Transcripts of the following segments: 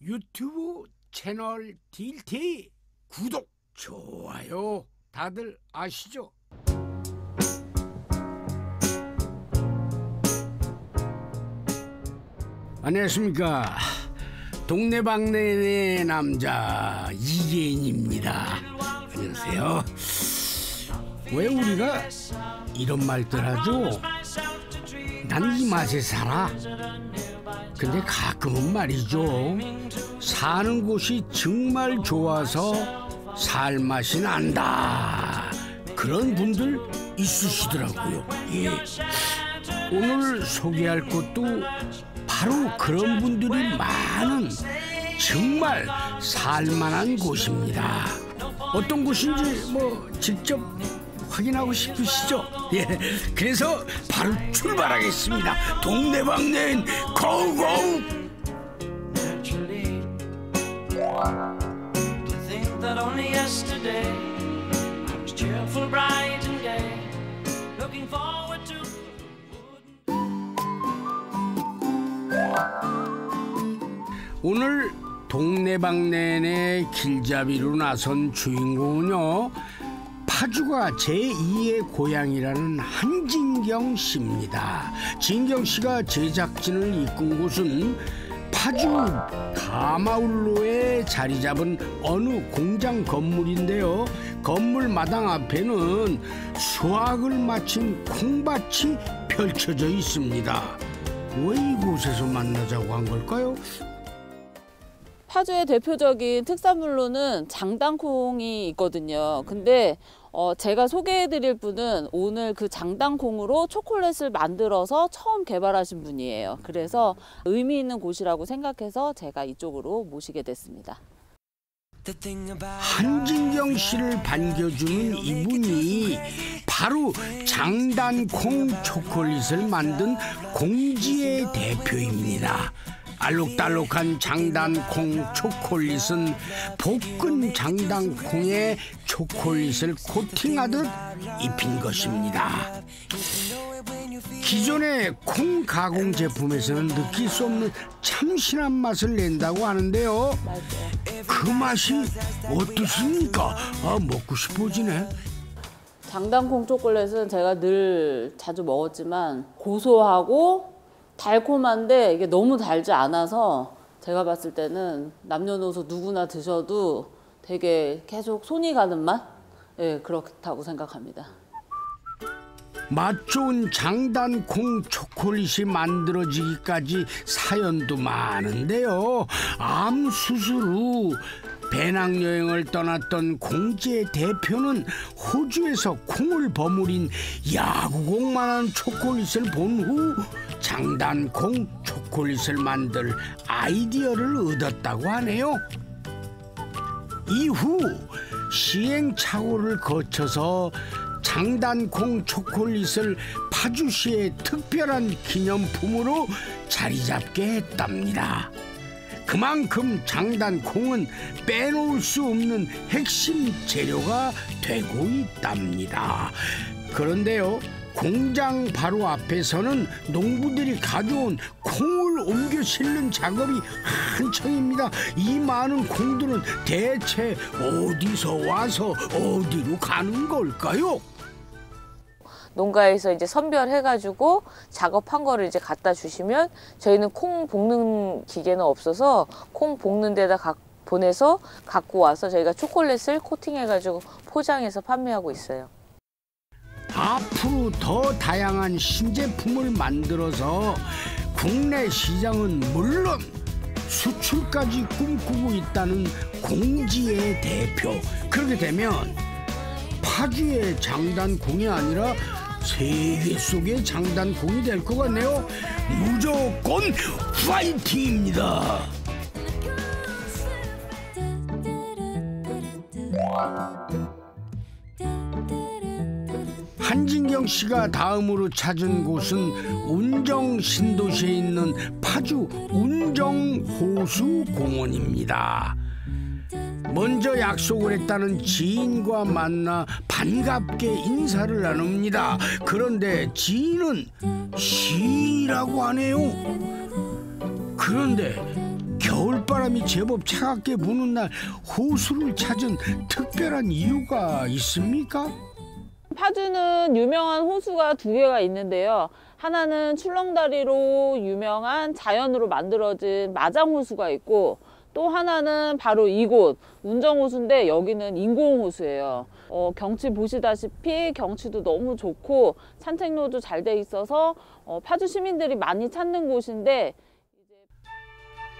유튜브 채널 딜티 구독, 좋아요 다들 아시죠? 안녕하십니까. 동네방네의 남자 이계인입니다. 안녕하세요. 왜 우리가 이런 말들 하죠? 난 이 맛에 살아. 근데 가끔은 말이죠, 사는 곳이 정말 좋아서 살 맛이 난다, 그런 분들 있으시더라고요. 예. 오늘 소개할 곳도 바로 그런 분들이 많은 정말 살만한 곳입니다. 어떤 곳인지 직접 확인하고 싶으시죠? 예, 그래서 바로 출발하겠습니다. 동네방네 고고! 오늘 동네방네의 길잡이로 나선 주인공은요, 파주가 제2의 고향이라는 한진경 씨입니다. 진경 씨가 제작진을 이끈 곳은 파주 가마울로에 자리 잡은 어느 공장 건물인데요. 건물 마당 앞에는 수확을 마친 콩밭이 펼쳐져 있습니다. 왜 이곳에서 만나자고 한 걸까요? 파주의 대표적인 특산물로는 장단콩이 있거든요. 근데 제가 소개해드릴 분은 오늘 그 장단콩으로 초콜릿을 만들어서 처음 개발하신 분이에요. 그래서 의미 있는 곳이라고 생각해서 제가 이쪽으로 모시게 됐습니다. 한진경 씨를 반겨주는 이분이 바로 장단콩 초콜릿을 만든 공지의 대표입니다. 알록달록한 장단콩 초콜릿은 볶은 장단콩에 초콜릿을 코팅하듯 입힌 것입니다. 기존의 콩 가공 제품에서는 느낄 수 없는 참신한 맛을 낸다고 하는데요. 그 맛이 어떻습니까? 먹고 싶어지네. 장단콩 초콜릿은 제가 늘 자주 먹었지만 고소하고 달콤한데 이게 너무 달지 않아서 제가 봤을 때는 남녀노소 누구나 드셔도 되게 계속 손이 가는 맛? 예, 그렇다고 생각합니다. 맛 좋은 장단콩 초콜릿이 만들어지기까지 사연도 많은데요. 암 수술 후 배낭여행을 떠났던 공지의 대표는 호주에서 콩을 버무린 야구공만한 초콜릿을 본 후 장단콩 초콜릿을 만들 아이디어를 얻었다고 하네요. 이후 시행착오를 거쳐서 장단콩 초콜릿을 파주시의 특별한 기념품으로 자리 잡게 했답니다. 그만큼 장단콩은 빼놓을 수 없는 핵심 재료가 되고 있답니다. 그런데요, 공장 바로 앞에서는 농부들이 가져온 콩을 옮겨 실는 작업이 한창입니다. 이 많은 콩들은 대체 어디서 와서 어디로 가는 걸까요? 농가에서 이제 선별해가지고 작업한 거를 이제 갖다 주시면 저희는 콩 볶는 기계는 없어서 콩 볶는 데다 보내서 갖고 와서 저희가 초콜릿을 코팅해가지고 포장해서 판매하고 있어요. 앞으로 더 다양한 신제품을 만들어서 국내 시장은 물론 수출까지 꿈꾸고 있다는 공지의 대표. 그렇게 되면 파주의 장단콩이 아니라 세계 속의 장단콩이 될 것 같네요. 무조건 파이팅입니다. 한진경 씨가 다음으로 찾은 곳은 운정 신도시에 있는 파주 운정호수공원입니다. 먼저 약속을 했다는 지인과 만나 반갑게 인사를 나눕니다. 그런데 지인은 시인이라고 하네요. 그런데 겨울바람이 제법 차갑게 부는 날 호수를 찾은 특별한 이유가 있습니까? 파주는 유명한 호수가 두 개가 있는데요. 하나는 출렁다리로 유명한 자연으로 만들어진 마장호수가 있고, 또 하나는 바로 이곳 운정호수인데 여기는 인공호수예요. 경치 보시다시피 경치도 너무 좋고 산책로도 잘 돼 있어서 파주 시민들이 많이 찾는 곳인데,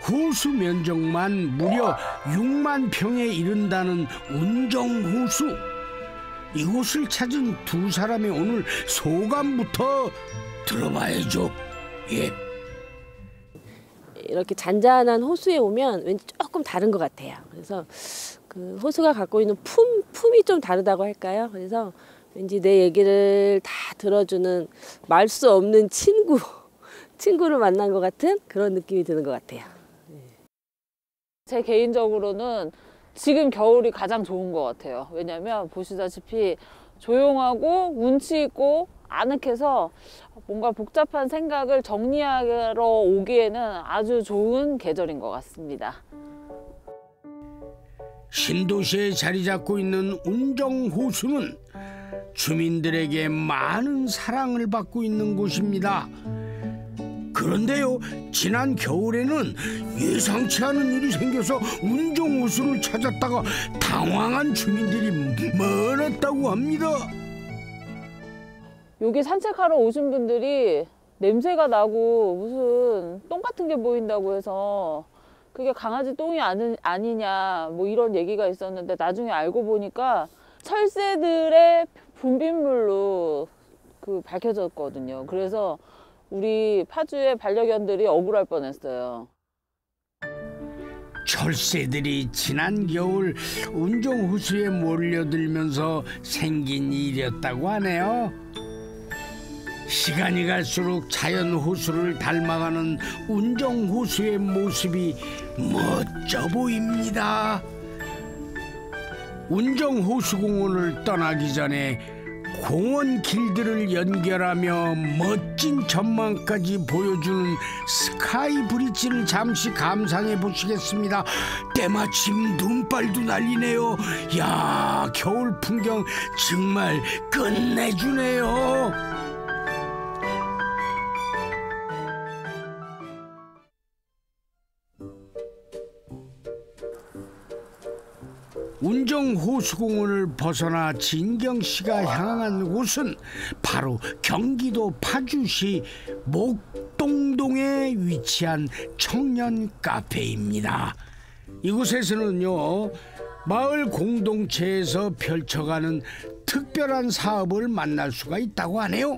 호수 면적만 무려 6만 평에 이른다는 운정호수. 이곳을 찾은 두 사람의 오늘 소감부터 들어봐야죠. 예. 이렇게 잔잔한 호수에 오면 왠지 조금 다른 것 같아요. 그래서 그 호수가 갖고 있는 품이 좀 다르다고 할까요? 그래서 왠지 내 얘기를 다 들어주는 말 수 없는 친구를 만난 것 같은 그런 느낌이 드는 것 같아요. 제 개인적으로는 지금 겨울이 가장 좋은 것 같아요. 왜냐면 보시다시피 조용하고 운치 있고 아늑해서 뭔가 복잡한 생각을 정리하러 오기에는 아주 좋은 계절인 것 같습니다. 신도시에 자리 잡고 있는 운정호수는 주민들에게 많은 사랑을 받고 있는 곳입니다. 그런데요, 지난 겨울에는 예상치 않은 일이 생겨서 운정호수를 찾았다가 당황한 주민들이 많았다고 합니다. 여기 산책하러 오신 분들이 냄새가 나고 무슨 똥 같은 게 보인다고 해서 그게 강아지 똥이 아니냐 뭐 이런 얘기가 있었는데, 나중에 알고 보니까 철새들의 분비물로 밝혀졌거든요. 그래서 우리 파주의 반려견들이 억울할 뻔했어요. 철새들이 지난 겨울 운정호수에 몰려들면서 생긴 일이었다고 하네요. 시간이 갈수록 자연호수를 닮아가는 운정호수의 모습이 멋져 보입니다. 운정호수공원을 떠나기 전에 공원 길들을 연결하며 멋진 전망까지 보여주는 스카이 브릿지를 잠시 감상해 보시겠습니다. 때마침 눈발도 날리네요. 야, 겨울 풍경 정말 끝내주네요. 운정호수공원을 벗어나 진경씨가 향한 곳은 바로 경기도 파주시 목동동에 위치한 청년 카페입니다. 이곳에서는요, 마을 공동체에서 펼쳐가는 특별한 사업을 만날 수가 있다고 하네요.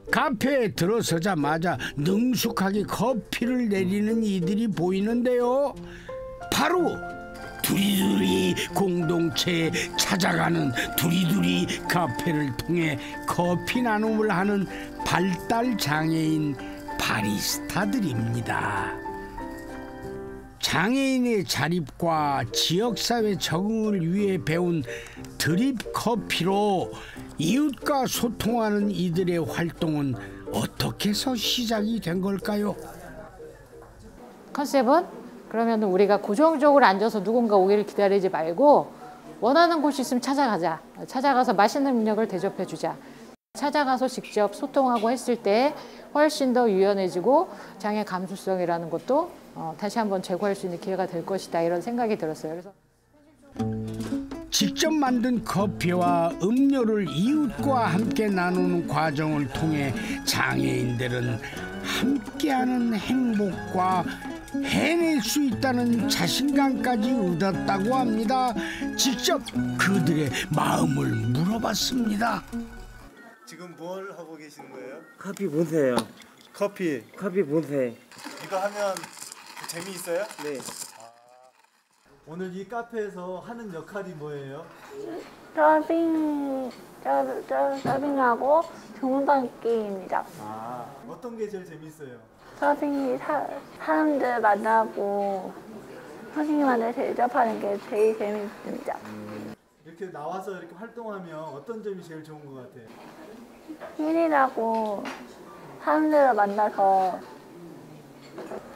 카페에 들어서자마자 능숙하게 커피를 내리는 이들이 보이는데요, 바로 두리두리 공동체에 찾아가는 두리두리 카페를 통해 커피 나눔을 하는 발달 장애인 바리스타들입니다. 장애인의 자립과 지역사회 적응을 위해 배운 드립 커피로 이웃과 소통하는 이들의 활동은 어떻게 해서 시작이 된 걸까요? 컨셉은 그러면 우리가 고정적으로 앉아서 누군가 오기를 기다리지 말고 원하는 곳이 있으면 찾아가자. 찾아가서 맛있는 음식을 대접해주자. 찾아가서 직접 소통하고 했을 때 훨씬 더 유연해지고 장애 감수성이라는 것도 다시 한번 제고할 수 있는 기회가 될 것이다, 이런 생각이 들었어요. 그래서 직접 만든 커피와 음료를 이웃과 함께 나누는 과정을 통해 장애인들은 함께하는 행복과 해낼 수 있다는 자신감까지 얻었다고 합니다. 직접 그들의 마음을 물어봤습니다. 지금 뭘 하고 계시는 거예요? 커피 보세요. 커피. 커피 보세요. 이거 하면 재미있어요? 네. 오늘 이 카페에서 하는 역할이 뭐예요? 서빙하고 주문 담기입니다. 어떤 게 제일 재밌어요? 서빙이 사람들 만나고 선생님한테 대접하는 게 제일 재밌습니다. 이렇게 나와서 이렇게 활동하면 어떤 점이 제일 좋은 것 같아요? 힐이라고 사람들을 만나서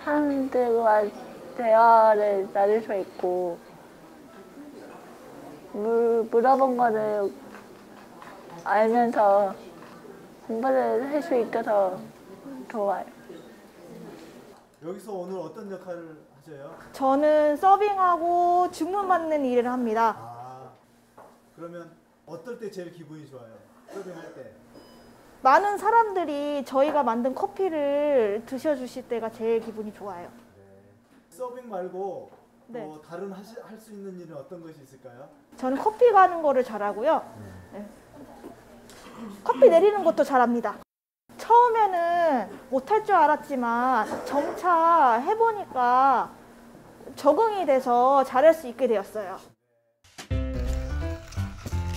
사람들과 대화를 나눌 수 있고 물어본 거를 알면서 공부를 할 수 있어서 좋아요. 여기서 오늘 어떤 역할을 하세요? 저는 서빙하고 주문 받는 일을 합니다. 아, 그러면 어떨 때 제일 기분이 좋아요? 서빙할 때? 많은 사람들이 저희가 만든 커피를 드셔주실 때가 제일 기분이 좋아요. 서빙 말고 네. 뭐 다른 할 수 있는 일은 어떤 것이 있을까요? 저는 커피 가는 거를 잘하고요. 네. 커피 내리는 것도 잘합니다. 처음에는 못할 줄 알았지만 점차 해보니까 적응이 돼서 잘할 수 있게 되었어요.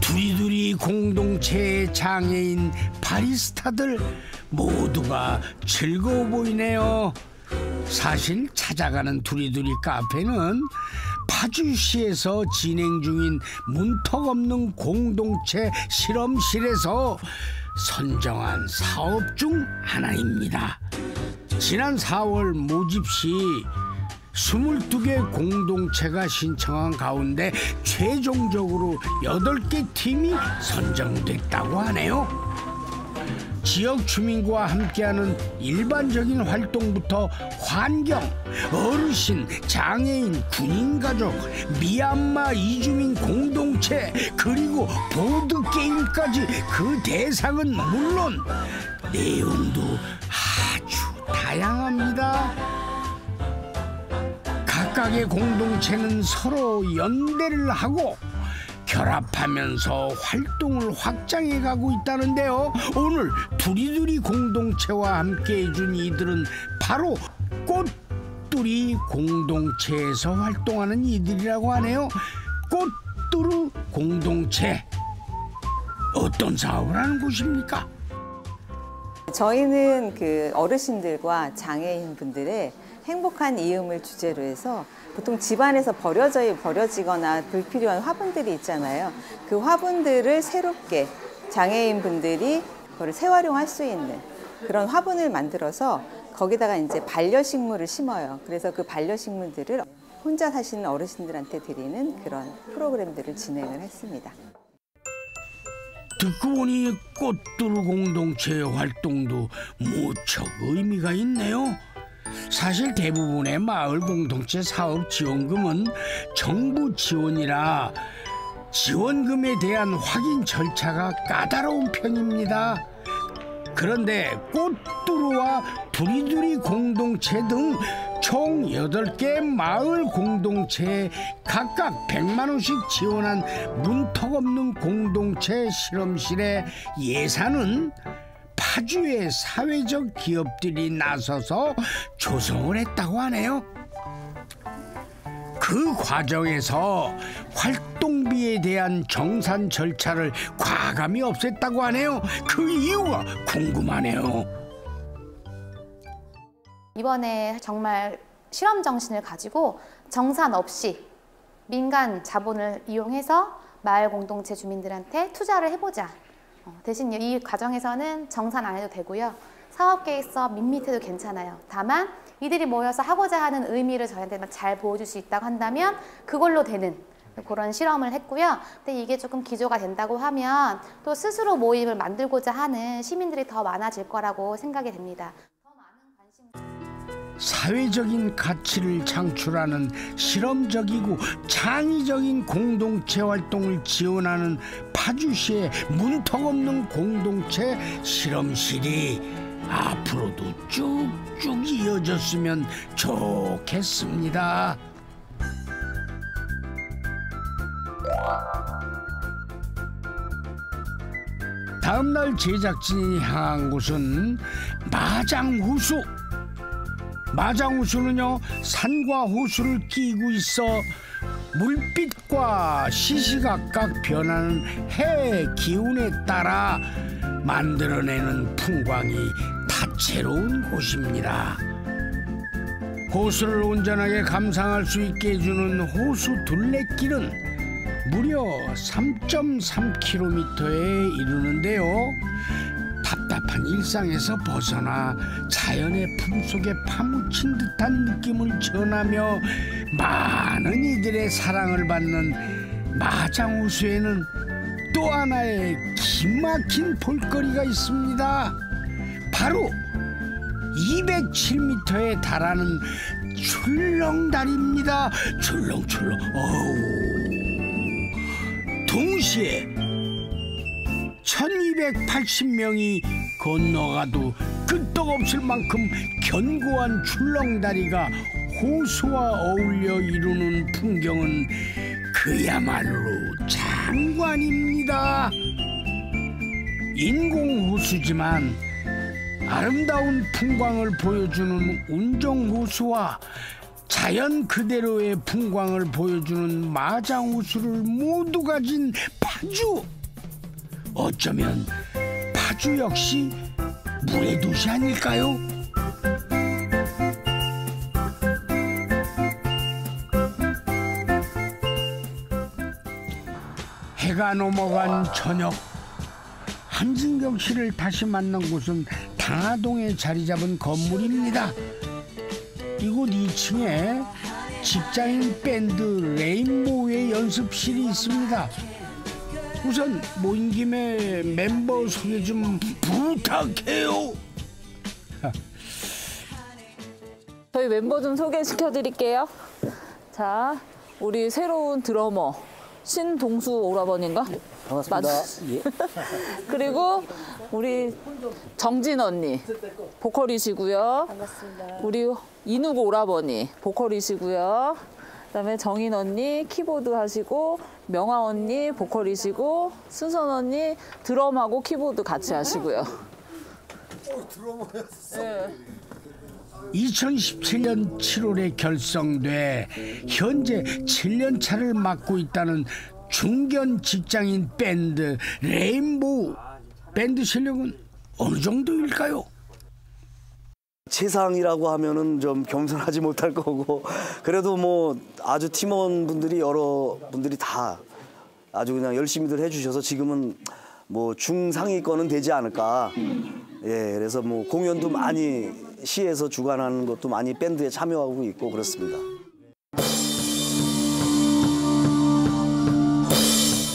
두리두리 공동체의 장애인 바리스타들 모두가 즐거워 보이네요. 사실 찾아가는 두리두리 카페는 파주시에서 진행 중인 문턱 없는 공동체 실험실에서 선정한 사업 중 하나입니다. 지난 4월 모집 시 22개 공동체가 신청한 가운데 최종적으로 8개 팀이 선정됐다고 하네요. 지역 주민과 함께하는 일반적인 활동부터 환경, 어르신, 장애인, 군인가족, 미얀마 이주민 공동체, 그리고 보드게임까지 그 대상은 물론 내용도 아주 다양합니다. 각각의 공동체는 서로 연대를 하고 결합하면서 활동을 확장해가고 있다는데요. 오늘 두리두리 공동체와 함께 해준 이들은 바로 꽃두리 공동체에서 활동하는 이들이라고 하네요. 꽃두루 공동체, 어떤 사업을 하는 곳입니까? 저희는 그 어르신들과 장애인 분들의 행복한 이음을 주제로 해서 보통 집안에서 버려지거나 불필요한 화분들이 있잖아요. 그 화분들을 새롭게 장애인 분들이 그걸 재활용할 수 있는 그런 화분을 만들어서 거기다가 이제 반려식물을 심어요. 그래서 그 반려식물들을 혼자 사시는 어르신들한테 드리는 그런 프로그램들을 진행을 했습니다. 듣고 보니 꽃두루 공동체의 활동도 무척 의미가 있네요. 사실 대부분의 마을 공동체 사업 지원금은 정부 지원이라 지원금에 대한 확인 절차가 까다로운 편입니다. 그런데 꽃두루와 두리두리 공동체 등 총 8개 마을 공동체에 각각 100만 원씩 지원한 문턱 없는 공동체 실험실의 예산은 파주의 사회적 기업들이 나서서 조성을 했다고 하네요. 그 과정에서 활동비에 대한 정산 절차를 과감히 없앴다고 하네요. 그 이유가 궁금하네요. 이번에 정말 실험 정신을 가지고 정산 없이 민간 자본을 이용해서 마을 공동체 주민들한테 투자를 해보자. 대신 이 과정에서는 정산 안 해도 되고요. 사업 계획서 밋밋해도 괜찮아요. 다만 이들이 모여서 하고자 하는 의미를 저희한테 잘 보여줄 수 있다고 한다면 그걸로 되는 그런 실험을 했고요. 근데 이게 조금 기조가 된다고 하면 또 스스로 모임을 만들고자 하는 시민들이 더 많아질 거라고 생각이 됩니다. 사회적인 가치를 창출하는 실험적이고 창의적인 공동체 활동을 지원하는 파주시의 문턱 없는 공동체 실험실이 앞으로도 쭉쭉 이어졌으면 좋겠습니다. 다음날 제작진이 향한 곳은 마장호수. 마장호수는요, 산과 호수를 끼고 있어 물빛과 시시각각 변하는 해 기운에 따라 만들어내는 풍광이 다채로운 곳입니다. 호수를 온전하게 감상할 수 있게 해주는 호수 둘레길은 무려 3.3km에 이르는데요. 답답한 일상에서 벗어나 자연의 품속에 파묻힌 듯한 느낌을 전하며 많은 이들의 사랑을 받는 마장호수에는 또 하나의 기막힌 볼거리가 있습니다. 바로 207m에 달하는 출렁다리입니다. 출렁출렁. 동시에 1280명이 건너가도 끄떡없을 만큼 견고한 출렁다리가 호수와 어울려 이루는 풍경은 그야말로 장관입니다. 인공호수지만 아름다운 풍광을 보여주는 운정호수와 자연 그대로의 풍광을 보여주는 마장호수를 모두 가진 파주. 어쩌면 파주 역시 물의 도시 아닐까요? 해가 넘어간 저녁, 한진경 씨를 다시 만난 곳은 당하동에 자리 잡은 건물입니다. 이곳 2층에 직장인 밴드 레인보우의 연습실이 있습니다. 우선 모인 김에 멤버 소개 좀 부탁해요. 저희 멤버 좀 소개시켜 드릴게요. 자, 우리 새로운 드러머 신동수 오라버니인가? 반갑습니다. 예. 그리고 우리 정진 언니 보컬이시고요. 반갑습니다. 우리 이누고 오라버니 보컬이시고요. 그다음에 정인 언니 키보드 하시고, 명아 언니 보컬이시고, 순선 언니 드럼하고 키보드 같이 하시고요. 드러머였어. 2017년 7월에 결성돼 현재 7년 차를 맡고 있다는 중견 직장인 밴드 레인보우. 밴드 실력은 어느 정도일까요? 최상이라고 하면은 좀 겸손하지 못할 거고, 그래도 뭐 아주 팀원분들이 여러 분들이 다 아주 그냥 열심히들 해주셔서 지금은 뭐 중상위권은 되지 않을까. 예, 그래서 뭐 공연도 많이 시에서 주관하는 것도 많이 밴드에 참여하고 있고 그렇습니다.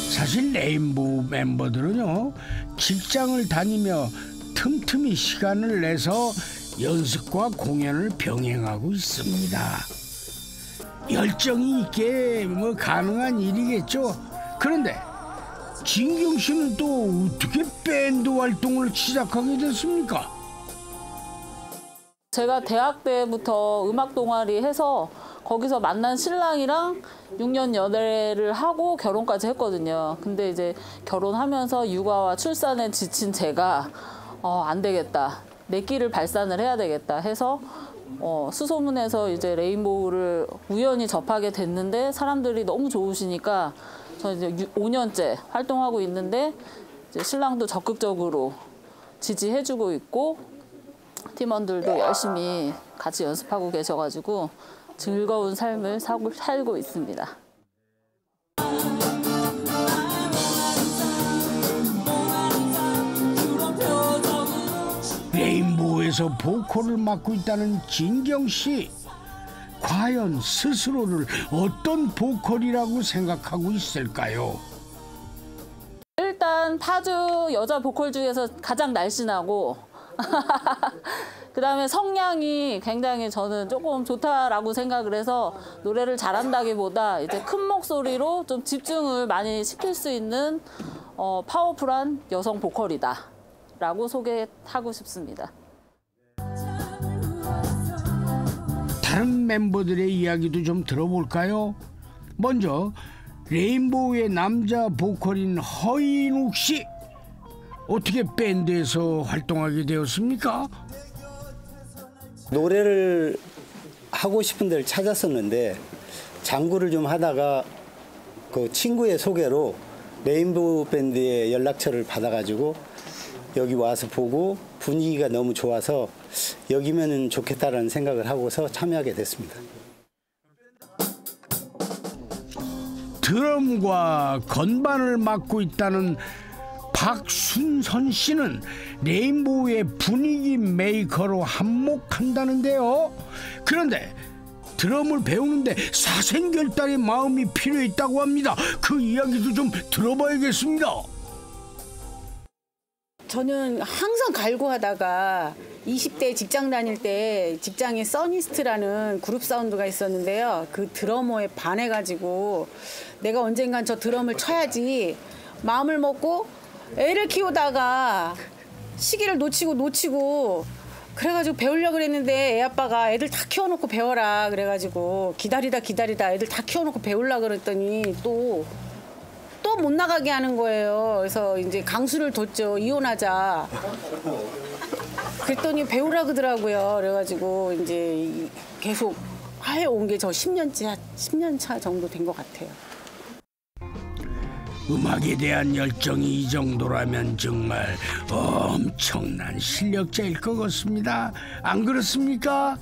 사실 레인보우 멤버들은요, 직장을 다니며 틈틈이 시간을 내서 연습과 공연을 병행하고 있습니다. 열정이 있게 뭐 가능한 일이겠죠. 그런데 진경 씨는 또 어떻게 밴드 활동을 시작하게 됐습니까? 제가 대학 때부터 음악 동아리 해서 거기서 만난 신랑이랑 6년 연애를 하고 결혼까지 했거든요. 근데 이제 결혼하면서 육아와 출산에 지친 제가 안 되겠다. 내 길을 발산을 해야 되겠다 해서 수소문해서 이제 레인보우를 우연히 접하게 됐는데, 사람들이 너무 좋으시니까 저는 이제 5년째 활동하고 있는데 이제 신랑도 적극적으로 지지해주고 있고 팀원들도 열심히 같이 연습하고 계셔가지고 즐거운 삶을 살고 있습니다. 레인보우에서 보컬을 맡고 있다는 진경 씨. 과연 스스로를 어떤 보컬이라고 생각하고 있을까요? 일단 파주 여자 보컬 중에서 가장 날씬하고 그다음에 성량이 굉장히 저는 조금 좋다라고 생각을 해서 노래를 잘한다기보다 이제 큰 목소리로 좀 집중을 많이 시킬 수 있는 파워풀한 여성 보컬이다라고 소개하고 싶습니다. 다른 멤버들의 이야기도 좀 들어볼까요? 먼저 레인보우의 남자 보컬인 허인욱 씨. 어떻게 밴드에서 활동하게 되었습니까? 노래를 하고 싶은 데를 찾았었는데 장구를 좀 하다가 그 친구의 소개로 레인보우 밴드의 연락처를 받아가지고 여기 와서 보고 분위기가 너무 좋아서 여기면은 좋겠다라는 생각을 하고서 참여하게 됐습니다. 드럼과 건반을 맡고 있다는 박순선 씨는 레인보우의 분위기 메이커로 한몫한다는데요. 그런데 드럼을 배우는데 사생결단의 마음이 필요했다고 합니다. 그 이야기도 좀 들어봐야겠습니다. 저는 항상 갈구하다가 20대 직장 다닐 때 직장에 써니스트라는 그룹 사운드가 있었는데요. 그 드러머에 반해가지고 내가 언젠간 저 드럼을 쳐야지 마음을 먹고 애를 키우다가 시기를 놓치고 그래가지고 배우려고 그랬는데 애 아빠가 애들 다 키워놓고 배워라 그래가지고 기다리다 애들 다 키워놓고 배우려고 그랬더니 또 못 나가게 하는 거예요. 그래서 이제 강수를 뒀죠. 이혼하자. 그랬더니 배우라 그러더라고요. 그래가지고 이제 계속 해온 게 저 10년 차 정도 된 것 같아요. 음악에 대한 열정이 이 정도라면 정말 엄청난 실력자일 것 같습니다. 안 그렇습니까?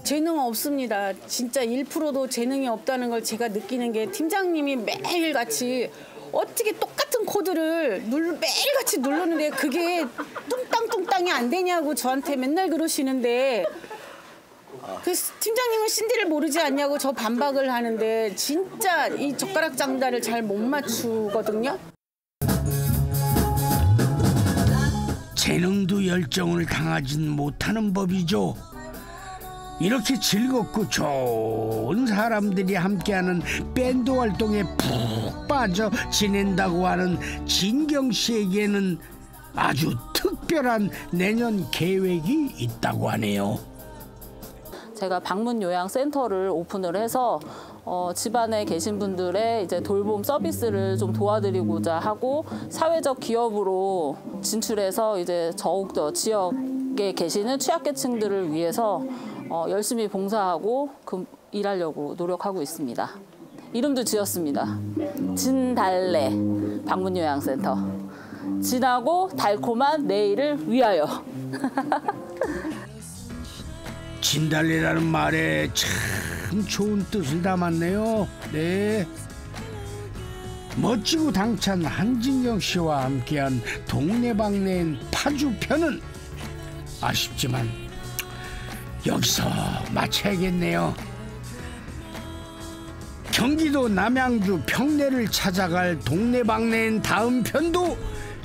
재능 없습니다. 진짜 1%도 재능이 없다는 걸 제가 느끼는 게 팀장님이 매일같이 어떻게 똑같은 코드를 매일같이 누르는데 그게 뚱땅뚱땅이 안 되냐고 저한테 맨날 그러시는데 그래서 팀장님은 신디를 모르지 않냐고 저 반박을 하는데 진짜 이 젓가락 장단을 잘 못 맞추거든요. 재능도 열정을 당하진 못하는 법이죠. 이렇게 즐겁고 좋은 사람들이 함께하는 밴드 활동에 푹 빠져 지낸다고 하는 진경 씨에게는 아주 특별한 내년 계획이 있다고 하네요. 제가 방문 요양 센터를 오픈을 해서 집안에 계신 분들의 이제 돌봄 서비스를 좀 도와드리고자 하고 사회적 기업으로 진출해서 이제 더욱더 지역에 계시는 취약계층들을 위해서 열심히 봉사하고 일하려고 노력하고 있습니다. 이름도 지었습니다. 진달래 방문요양센터. 진하고 달콤한 내일을 위하여. 진달래라는 말에 참 좋은 뜻을 담았네요. 네. 멋지고 당찬 한진경 씨와 함께한 동네방네인 파주편은 아쉽지만 여기서 마쳐야겠네요. 경기도 남양주 평내를 찾아갈 동네방네인 다음 편도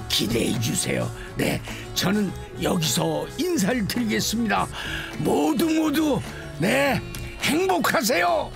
기대해 주세요. 네, 저는 여기서 인사를 드리겠습니다. 모두 네, 행복하세요.